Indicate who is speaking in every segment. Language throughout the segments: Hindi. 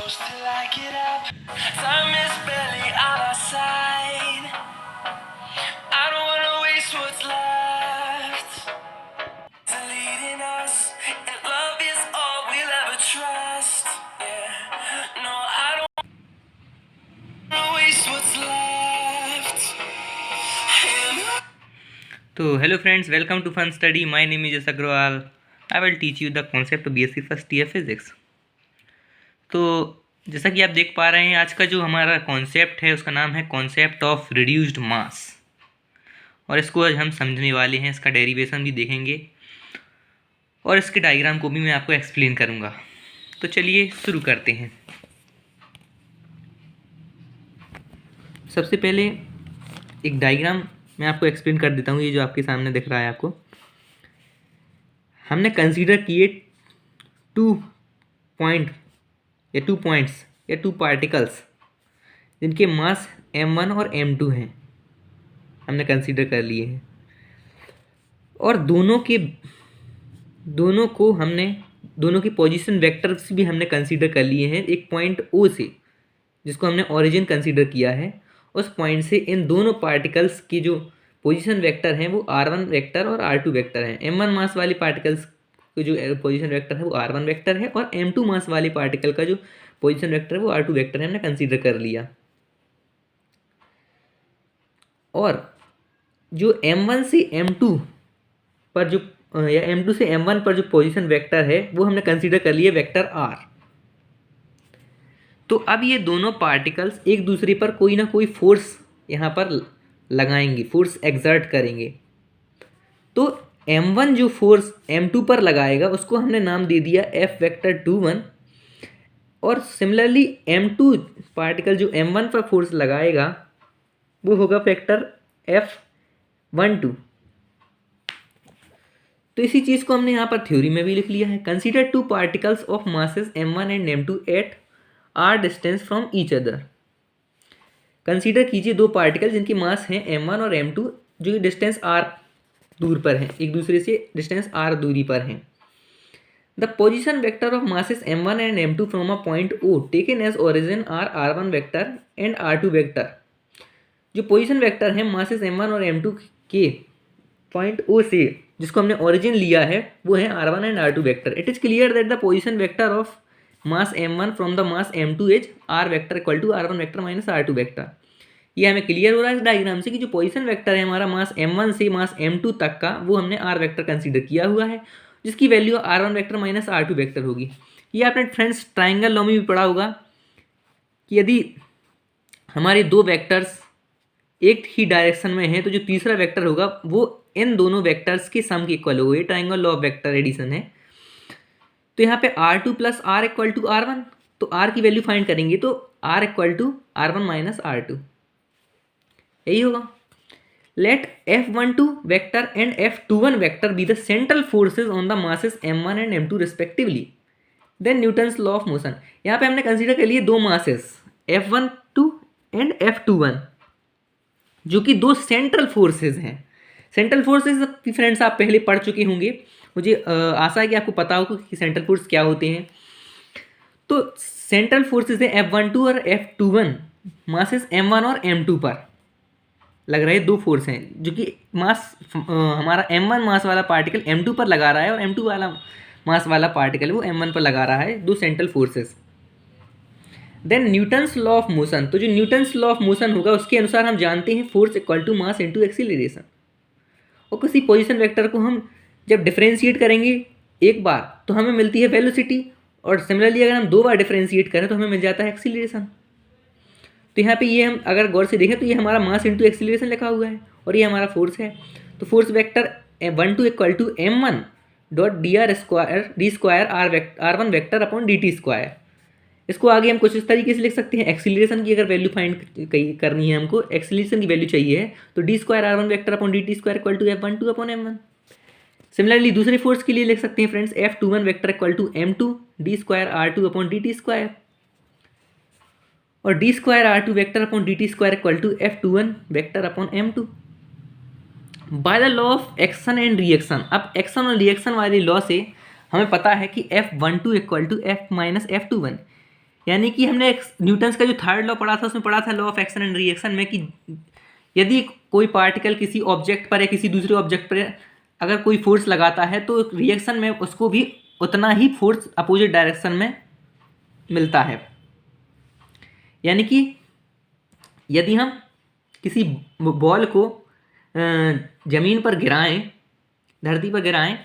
Speaker 1: close till I get up. Time is barely on our side. I don't wanna waste what's left. It's leading us, and love is all we'll ever trust. Yeah, no, I don't wanna waste what's left. And
Speaker 2: So hello friends, welcome to Fun Study. My name is Jas Agrawal. I will teach you the concept of BSc First Year Physics. तो जैसा कि आप देख पा रहे हैं, आज का जो हमारा कॉन्सेप्ट है उसका नाम है कॉन्सेप्ट ऑफ रिड्यूस्ड मास, और इसको आज हम समझने वाले हैं। इसका डेरिवेशन भी देखेंगे और इसके डायग्राम को भी मैं आपको एक्सप्लेन करूँगा। तो चलिए शुरू करते हैं। सबसे पहले एक डायग्राम मैं आपको एक्सप्लेन कर देता हूँ। ये जो आपके सामने दिख रहा है आपको, हमने कंसीडर किए टू पार्टिकल्स जिनके मास m1 और m2 हैं, हमने कंसीडर कर लिए हैं। और दोनों की पोजीशन वेक्टर्स भी हमने कंसीडर कर लिए हैं। एक पॉइंट O से, जिसको हमने ओरिजिन कंसीडर किया है, उस पॉइंट से इन दोनों पार्टिकल्स की जो पोजीशन वेक्टर हैं वो r1 वेक्टर और r2 वेक्टर हैं। m1 मास वाले पार्टिकल्स का जो पोजीशन वेक्टर है वो r1 वेक्टर है, और m2 मास वाले पार्टिकल का जो पोजीशन वेक्टर है वो r2 वेक्टर है, हमने कंसीडर कर लिया। और जो m1 से m2 पर जो या m2 से m1 पर जो पोजीशन वेक्टर है वो हमने कंसीडर कर लिए वेक्टर r। तो अब ये दोनों पार्टिकल्स एक दूसरे पर कोई ना कोई फोर्स यहाँ पर लगाएंगे, फोर्स एक्सर्ट करेंगे। तो m1 जो फोर्स m2 पर लगाएगा उसको हमने नाम दे दिया F वेक्टर 21, और सिमिलरली m2 पार्टिकल जो m1 पर फोर्स लगाएगा वो होगा वेक्टर F12। तो इसी चीज़ को हमने यहाँ पर थ्योरी में भी लिख लिया है। Consider two particles of masses m1 and m2 at r distance from each other. Consider कीजिए दो पार्टिकल जिनकी मास है m1 और m2, जो डिस्टेंस r दूर पर हैं, एक दूसरे से डिस्टेंस r दूरी पर हैं। The position vector of masses m1 and m2 from a point O taken as origin are r1 vector and r2 vector. जो पोजीशन वेक्टर है मासेस m1 और m2 के पॉइंट O से, जिसको हमने ओरिजिन लिया है, वो है r1 and r2 vector. It is clear that the position vector of mass m1 from the mass m2 is r vector equal to r1 vector minus r2 vector. ये हमें क्लियर हो रहा है इस डायग्राम से कि जो पोजीशन वेक्टर है हमारा मास m1 से मास m2 तक का, वो हमने r वेक्टर कंसीडर किया हुआ है, जिसकी value r1 vector minus r2 vector होगी। ये आपने फ्रेंड्स ट्राइंगल लॉ में भी पढ़ा होगा कि यदि हमारे दो वेक्टर्स एक ही डायरेक्शन में हैं तो जो तीसरा वेक्टर होगा वो इन दोनों वेक्टर्स के सम के इक्वल होगा। ये triangle law of vector addition है। तो यहाँ पे r2 plus r equal to r1, तो r की वैल्यू फाइंड करेंगे तो r equal to r1 minus r2, यही होगा। Let F12 vector and F21 vector be the central forces on the masses m1 and m2 respectively, then Newton's law of motion. यहाँ पे हमने कंसीडर कर लिए दो मासेस F12 एंड F21, जो कि दो सेंट्रल फोर्सेज हैं। सेंट्रल फोर्सेज फ्रेंड्स आप पहले पढ़ चुके होंगे, मुझे आशा है कि आपको पता होगा कि सेंट्रल फोर्स क्या होते हैं। तो सेंट्रल फोर्सेज है F12 और F21 मासेस m1 और m2 पर लग रहे दो फोर्स हैं, जो कि मास हमारा m1 मास वाला पार्टिकल m2 पर लगा रहा है और m2 वाला मास वाला पार्टिकल वो m1 पर लगा रहा है, दो central forces. Then Newton's law of motion. तो जो न्यूटन्स लॉ ऑफ मोशन होगा उसके अनुसार हम जानते हैं force equal to mass into acceleration. और किसी पोजीशन वेक्टर को हम जब डिफरेंशिएट करेंगे एक बार तो हमें मिलती है वेलोसिटी, और सिमिलरली अगर हम दो बार डिफरेंशिएट करें तो हमें मिल जाता है एक्सीलरेशन। तो यहाँ पे ये हम अगर गौर से देखें तो ये हमारा मास इंटू एक्सीलरेशन लिखा हुआ है और ये हमारा फोर्स है। तो force vector 12 equal to m1 dot d square r1 vector upon dt square. इसको आगे हम कुछ इस तरीके से लिख सकते हैं। एक्सीलरेशन की अगर वैल्यू फाइंड करनी है, हमको एक्सीलरेशन की वैल्यू चाहिए है, तो d square r1 vector upon dt square equal to F12 upon m1। Similarly दूसरे फोर्स के लिए लिख सकते हैं friends F21 vector equal to m2 d square r2 upon dt square, और d square r2 vector upon dt square equal to F21 vector upon m2 by the law of action and reaction. अब एक्शन और रिएक्शन वाले लॉ से हमें पता है कि F12 equal to F minus F21। यानी कि हमने न्यूटन्स का जो थर्ड लॉ पढ़ा था उसमें पढ़ा था law of action and reaction में कि यदि कोई पार्टिकल किसी ऑब्जेक्ट पर या किसी दूसरे ऑब्जेक्ट पर अगर कोई फोर्स लगाता है तो रिएक्शन में उसको भी उतना ही फोर्स अपोजिट डायरेक्शन में मिलता है। यानी कि यदि हम किसी बॉल को ज़मीन पर गिराएं, धरती पर गिराएं,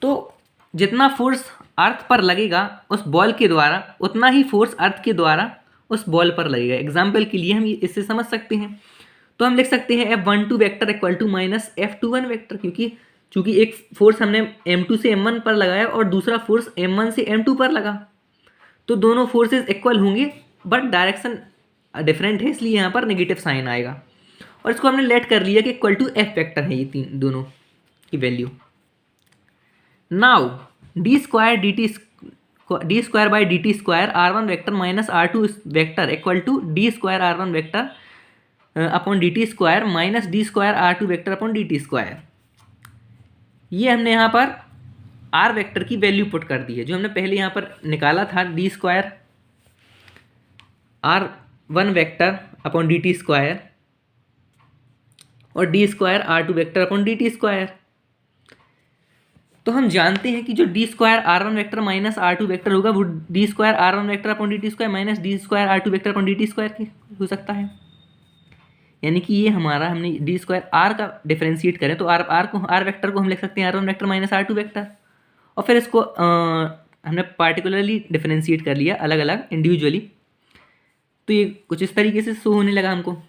Speaker 2: तो जितना फोर्स अर्थ पर लगेगा उस बॉल के द्वारा उतना ही फोर्स अर्थ के द्वारा उस बॉल पर लगेगा। एग्जाम्पल के लिए हम इससे समझ सकते हैं, तो हम लिख सकते हैं F12 vector equal to minus F21 vector, चूँकि एक फोर्स हमने M2 से M1 पर लगाया और दूसरा फोर्स M1 से M2 पर लगा, तो दोनों फोर्सेस इक्वल होंगे बट डायरेक्शन डिफरेंट है, इसलिए यहाँ पर नेगेटिव साइन आएगा। और इसको हमने लेट कर लिया कि इक्वल टू F वेक्टर है ये तीन दोनों की value. Now d square by d t square R1 vector minus R2 vector equal to d square R1 vector upon d t square minus d square R2 vector upon d t square. ये हमने यहाँ पर R वेक्टर की वैल्यू पुट कर दी है, जो हमने पहले यहाँ पर निकाला था d square R1 vector upon d t square और d square R2 vector upon d t square. तो हम जानते हैं कि जो d square R1 vector minus R2 vector होगा वो d square R1 vector upon d t square minus d square R2 vector upon d t square हो सकता है। यानी कि ये हमारा हमने डी स्क्वायर R का डिफरेंशिएट करें तो R वेक्टर को हम लिख सकते हैं R1 vector minus R2 vector, और फिर इसको हमने पार्टिकुलरली डिफरेंशिएट कर लिया अलग अलग इंडिविजुअली, तो ये कुछ इस तरीके से शो होने लगा हमको।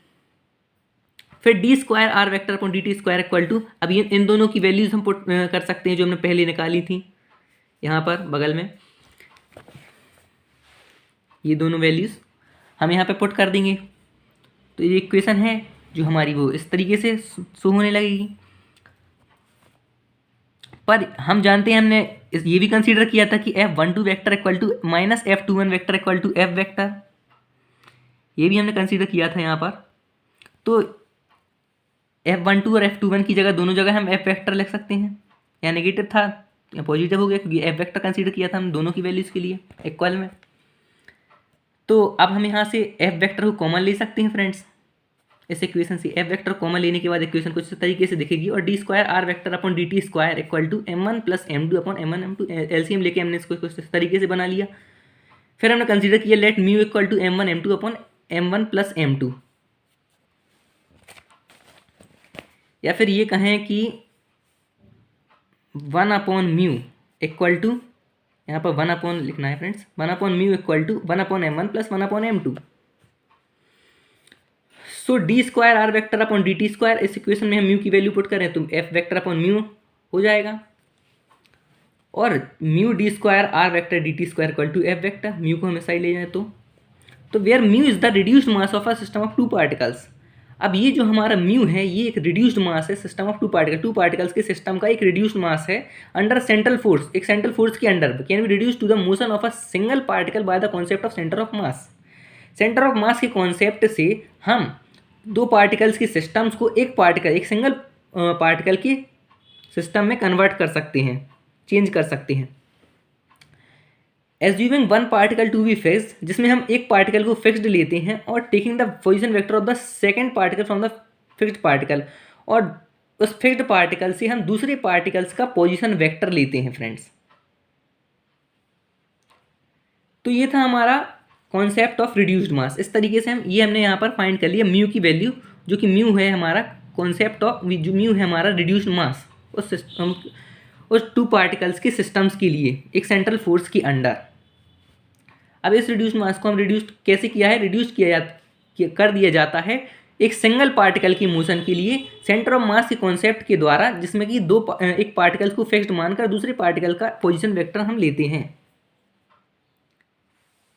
Speaker 2: फिर d square R vector upon d t square equal to, अब ये इन दोनों की वैल्यूज हम पुट कर सकते हैं जो हमने पहले निकाली थी यहाँ पर बगल में, ये दोनों वैल्यूज हम यहाँ पे पुट कर देंगे। तो ये इक्वेशन है जो हमारी वो इस तरीके से शो होने लगेगी। पर हम जानते हैं हमने ये भी कंसीडर किया था कि F12 vector equal to minus F21 vector equal to F vector, ये भी हमने कंसीडर किया था यहाँ पर। तो F12 और F21 की जगह दोनों जगह हम F वेक्टर लिख सकते हैं, या नेगेटिव था या पॉजिटिव हो गया क्योंकि F वेक्टर कंसीडर किया था हम दोनों की वैल्यूज़ के लिए इक्वल में। तो अब हम यहाँ से F वेक्टर को कॉमन ले सकते हैं फ्रेंड्स, इस इक्वेशन से F वेक्टर कॉमन लेने के बाद इक्वेशन कुछ इस तरीके से दिखेगी, और d square R vector upon d t square equal to M1 plus M2 upon M1 M2 LCM लेके हमने इसको कुछ इस तरीके से बना लिया। फिर हमने कंसीडर किया let mu equal to M1 M2 upon M1 plus M2, या फिर ये कहें कि 1 अपॉन म्यू इक्वल टू, यहाँ पर 1 अपॉन लिखना है friends, 1 upon mu equal to 1 upon M1 plus 1 upon M2। So d square R vector upon d t square, इस इक्वेशन में हम म्यू की वैल्यू पुट करें तो F वेक्टर अपॉन म्यू हो जाएगा, और mu d square R vector d t square equal to F vector, mu को हम ऐसा ही ले जाए तो where mu is the reduced mass of a system of two particles. अब ये जो हमारा म्यू है ये एक रिड्यूस्ड मास है सिस्टम ऑफ टू पार्टिकल्स के सिस्टम का एक रिड्यूस्ड मास है अंडर सेंट्रल फोर्स, एक सेंट्रल फोर्स के under can be reduce to the motion of a single particle by the concept of centre of mass. Centre of mass के कॉन्सेप्ट से हम दो पार्टिकल्स के सिस्टम्स को एक सिंगल पार्टिकल के सिस्टम में कन्वर्ट कर सकते हैं, चेंज कर सकते हैं। Assuming one particle to be fixed, जिसमें हम एक पार्टिकल को फिक्स्ड लेते हैं और taking the position vector of the second particle from the fixed particle, और उस फिक्स्ड पार्टिकल से हम दूसरे पार्टिकल्स का पोजीशन वेक्टर लेते हैं फ्रेंड्स। तो ये था हमारा कॉन्सेप्ट ऑफ रिड्यूस्ड मास। इस तरीके से हमने यहाँ पर फाइंड कर लिया म्यू की वैल्यू, जो कि म्यू है हमारा कॉन्सेप्ट ऑफ, जो म्यू है हमारा रिड्यूस्ड मास उस सिस्टम, उस टू पार्टिकल्स के सिस्टम्स के लिए एक सेंट्रल फोर्स के अंडर। अब इस रिड्यूस्ड मास को हम रिड्यूस्ड कैसे किया है, कर दिया जाता है एक सिंगल पार्टिकल की मोशन के लिए सेंटर ऑफ मास के कॉन्सेप्ट के द्वारा, जिसमें कि एक पार्टिकल को फिक्स्ड मानकर दूसरे पार्टिकल का पोजीशन वेक्टर हम लेते हैं।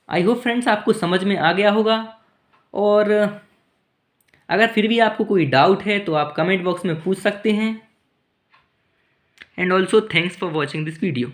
Speaker 2: आई होप फ्रेंड्स आपको समझ में आ गया होगा, और अगर फिर भी आपको कोई डाउट है तो आप कमेंट बॉक्स में पूछ सकते हैं। And also thanks for watching this video.